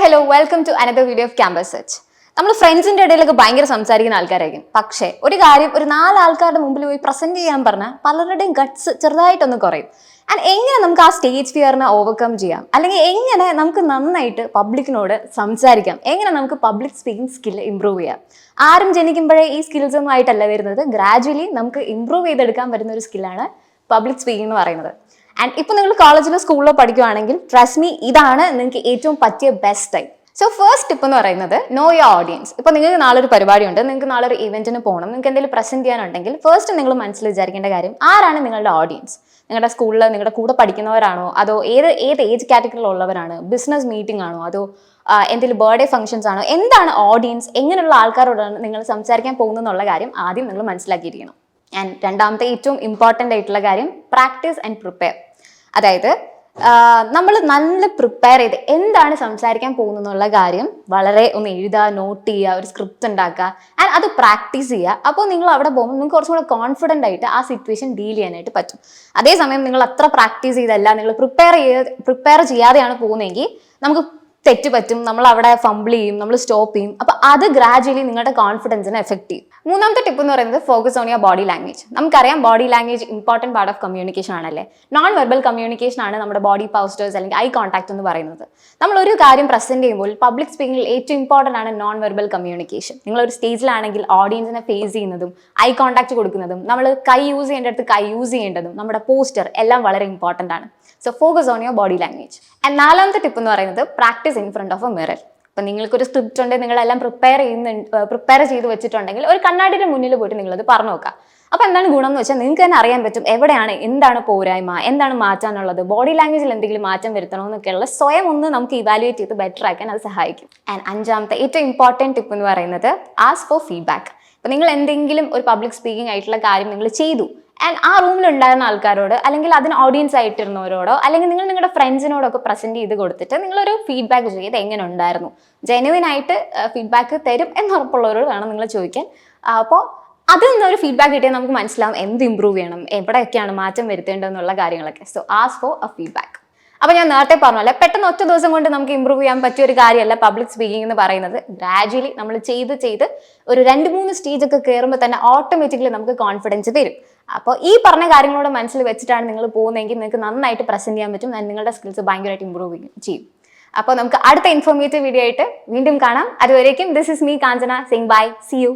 hello, welcome to another video of Campus Search. നമ്മൾ ഫ്രണ്ട്സിന്റെ ഇടയിലൊക്കെ ഭയങ്കര സംസാരിക്കുന്ന ആൾക്കാരായിരിക്കും. പക്ഷേ ഒരു കാര്യം ഒരു 4 ആൾക്കാരുടെ മുമ്പിൽ പോയി പ്രസന്റ് ചെയ്യാൻ പറഞ്ഞാൽ പലരുടെയും ഗട്ട്സ് ചെറുതായിട്ടൊന്ന് കുറയും. ആൻഡ് എങ്ങനെ നമുക്ക് ആ സ്റ്റേജ് ഫിയറിനെ ഓവർകം ചെയ്യാം, അല്ലെങ്കിൽ എങ്ങനെ നമുക്ക് നന്നായിട്ട് പബ്ലിക്കിനോട് സംസാരിക്കാം, എങ്ങനെ നമുക്ക് പബ്ലിക് സ്പീക്കിംഗ് സ്കിൽ ഇംപ്രൂവ് ചെയ്യാം. ആരും ജനിക്കുമ്പോഴേ ഈ സ്കിൽസ് ഒന്നും ആയിട്ടല്ല വരുന്നത്. ഗ്രാജുവലി നമുക്ക് ഇംപ്രൂവ് ചെയ്തെടുക്കാൻ പറ്റുന്ന ഒരു സ്കില്ലാണ് പബ്ലിക് സ്പീക്കിംഗ് എന്ന് പറയുന്നത്. ആൻഡ് ഇപ്പോൾ നിങ്ങൾ കോളേജിലോ സ്കൂളിലോ പഠിക്കുകയാണെങ്കിൽ ട്രസ്റ്റ് മീ, ഇതാണ് നിങ്ങൾക്ക് ഏറ്റവും പറ്റിയ best time. So first tip എന്ന് പറയുന്നത് നോ യുവർ ഓഡിയൻസ്. ഇപ്പോൾ നിങ്ങൾക്ക് നാളെ ഒരു പരിപാടി ഉണ്ട്, നിങ്ങൾക്ക് നാളെ ഒരു ഇവന്റിന് പോകണം, നിങ്ങൾക്ക് എന്തെങ്കിലും പ്രസന്റ് ചെയ്യാനുണ്ടെങ്കിൽ ഫസ്റ്റ് നിങ്ങൾ മനസ്സിൽ വിചാരിക്കേണ്ട കാര്യം, ആരാണ് നിങ്ങളുടെ ഓഡിയൻസ്? നിങ്ങളുടെ സ്കൂളിൽ നിങ്ങളുടെ കൂടെ പഠിക്കുന്നവരാണോ, അതോ ഏത് ഏജ് കാറ്റഗറിയിലുള്ളവരാണ്? ബിസിനസ് മീറ്റിംഗ് ആണോ, അതോ എന്തെങ്കിലും ബർത്ത്ഡേ ഫംഗ്ഷൻസ് ആണോ? എന്താണ് ഓഡിയൻസ്? എങ്ങനെയുള്ള ആൾക്കാരോടാണ് നിങ്ങൾ സംസാരിക്കാൻ പോകുന്നതെന്നുള്ള കാര്യം ആദ്യം നിങ്ങൾ മനസ്സിലാക്കിയിരിക്കണം. ആൻഡ് രണ്ടാമത്തെ ഏറ്റവും ഇമ്പോർട്ടൻ്റ് ആയിട്ടുള്ള കാര്യം പ്രാക്ടീസ് ആൻഡ് പ്രിപ്പയർ. അതായത് നമ്മൾ നല്ല പ്രിപ്പയർ ചെയ്ത് എന്താണ് സംസാരിക്കാൻ പോകുന്നുള്ള കാര്യം വളരെ ഒന്ന് എഴുതുക, നോട്ട് ചെയ്യുക, ഒരു സ്ക്രിപ്റ്റ് ഉണ്ടാക്കുക, ആൻഡ് അത് പ്രാക്ടീസ് ചെയ്യുക. അപ്പോൾ നിങ്ങൾ അവിടെ പോകുമ്പോൾ നിങ്ങൾക്ക് കുറച്ചും കൂടെ കോൺഫിഡൻ്റ് ആയിട്ട് ആ സിറ്റുവേഷൻ ഡീൽ ചെയ്യാനായിട്ട് പറ്റും. അതേസമയം നിങ്ങൾ അത്ര പ്രാക്ടീസ് ചെയ്തല്ല, നിങ്ങൾ പ്രിപ്പയർ ചെയ്യാതെയാണ് പോകുന്നതെങ്കിൽ നമുക്ക് തെറ്റ് പറ്റും, നമ്മൾ അവിടെ ഫംബിൾ ചെയ്യും, നമ്മൾ സ്റ്റോപ്പ് ചെയ്യും. അപ്പോൾ അത് ഗ്രാജുവലി നിങ്ങളുടെ കോൺഫിഡൻസിനെ എഫക്ട് ചെയ്യും. മൂന്നാമത്തെ ടിപ്പ് എന്ന് പറയുന്നത് focus on your body language. നമുക്കറിയാം body language important part of communication ആണല്ലേ. നോൺ വെർബൽ കമ്മ്യൂണിക്കേഷൻ ആണ് നമ്മുടെ ബോഡി പോസ്റ്റേഴ്സ് അല്ലെങ്കിൽ ഐ കോൺടാക്ട് എന്ന് പറയുന്നത്. നമ്മൾ ഒരു കാര്യം പ്രസന്റ് ചെയ്യുമ്പോൾ പബ്ലിക് സ്പീക്കിംഗിൽ ഏറ്റവും ഇമ്പോർട്ടൻ്റ് ആണ് നോൺ വെർബൽ കമ്മ്യൂണിക്കേഷൻ. നിങ്ങളൊരു സ്റ്റേജിലാണെങ്കിൽ ഓഡിയൻസിനെ ഫേസ് ചെയ്യുന്നതും ഐ കോൺടാക്ട് കൊടുക്കുന്നതും, നമ്മൾ കൈ യൂസ് ചെയ്യേണ്ടടുത്ത് കൈ യൂസ് ചെയ്യേണ്ടതും, നമ്മുടെ പോസ്റ്റർ എല്ലാം വളരെ ഇമ്പോർട്ടൻ്റ് ആണ്. So focus on your body language. And നാലാമത്തെ ടിപ്പ് എന്ന് പറയുന്നത് practice in front of a mirror. ഇപ്പം നിങ്ങൾക്കൊരു സ്ക്രിപ്റ്റ് ഉണ്ട്, നിങ്ങളെല്ലാം പ്രിപ്പയർ ചെയ്ത് വെച്ചിട്ടുണ്ടെങ്കിൽ ഒരു കണ്ണാടിയുടെ മുന്നിൽ പോയിട്ട് നിങ്ങളത് പറഞ്ഞു നോക്കുക. അപ്പോൾ എന്താണ് ഗുണം എന്ന് വെച്ചാൽ നിങ്ങൾക്ക് തന്നെ അറിയാൻ പറ്റും എവിടെയാണ്, എന്താണ് പോരായ്മ, എന്താണ് മാറ്റാനുള്ളത്, ബോഡി ലാംഗ്വേജിൽ എന്തെങ്കിലും മാറ്റം വരുത്തണമെന്നൊക്കെയുള്ള സ്വയം ഒന്ന് നമുക്ക് ഇവാലുവേറ്റ് ചെയ്ത് ബെറ്റർ ആക്കാൻ അത് സഹായിക്കും. ആൻഡ് അഞ്ചാമത്തെ ഏറ്റവും ഇമ്പോർട്ടൻറ്റ് ടിപ്പ് എന്ന് പറയുന്നത് ആസ്ക് ഫോർ ഫീഡ്ബാക്ക്. ഇപ്പം നിങ്ങൾ എന്തെങ്കിലും ഒരു പബ്ലിക് സ്പീക്കിംഗ് ആയിട്ടുള്ള കാര്യം നിങ്ങൾ ചെയ്തു, ആൻഡ് ആ റൂമിൽ ഉണ്ടായിരുന്ന ആൾക്കാരോട് അല്ലെങ്കിൽ അതിന് ഓഡിയൻസ് ആയിട്ടിരുന്നവരോടോ അല്ലെങ്കിൽ നിങ്ങൾ നിങ്ങളുടെ ഫ്രണ്ട്സിനോടൊക്കെ പ്രസന്റ് ചെയ്ത് കൊടുത്തിട്ട് നിങ്ങളൊരു ഫീഡ്ബാക്ക് ചെയ്ത് എങ്ങനെ ഉണ്ടായിരുന്നു, ജെനുവിൻ ആയിട്ട് ഫീഡ്ബാക്ക് തരും എന്നുറപ്പുള്ളവരോട് വേണം നിങ്ങൾ ചോദിക്കാൻ. അപ്പോൾ അതിൽ നിന്നൊരു ഫീഡ്ബാക്ക് കിട്ടിയാൽ നമുക്ക് മനസ്സിലാവും എന്ത് ഇമ്പ്രൂവ് ചെയ്യണം, എവിടെയൊക്കെയാണ് മാറ്റം വരുത്തേണ്ടതെന്നുള്ള കാര്യങ്ങളൊക്കെ. So ask for A feedback. അപ്പോൾ ഞാൻ നേരത്തെ പറഞ്ഞല്ലേ, പെട്ടെന്ന് ഒറ്റ ദിവസം കൊണ്ട് നമുക്ക് ഇമ്പ്രൂവ് ചെയ്യാൻ പറ്റിയ ഒരു കാര്യമല്ല പബ്ലിക് സ്പീക്കിംഗ് എന്ന് പറയുന്നത്. ഗ്രാജുവലി നമ്മൾ ചെയ്ത് ഒരു 2-3 സ്റ്റേജൊക്കെ കയറുമ്പോൾ തന്നെ ഓട്ടോമാറ്റിക്കലി നമുക്ക് കോൺഫിഡൻസ് വരും. അപ്പോൾ ഈ പറഞ്ഞ കാര്യങ്ങളോട് മനസ്സിൽ വെച്ചിട്ടാണ് നിങ്ങൾ പോകുന്നതെങ്കിൽ നിങ്ങൾക്ക് നന്നായിട്ട് പ്രസന്റ് ചെയ്യാൻ പറ്റും, നിങ്ങളുടെ സ്കിൽസ് ഭയങ്കരമായിട്ട് ഇമ്പ്രൂവ് ചെയ്യും. അപ്പോൾ നമുക്ക് അടുത്ത ഇൻഫോർമേറ്റീവ് വീഡിയോ ആയിട്ട് വീണ്ടും കാണാം. അതുവരേക്കും this is me Kanchana saying bye, see U.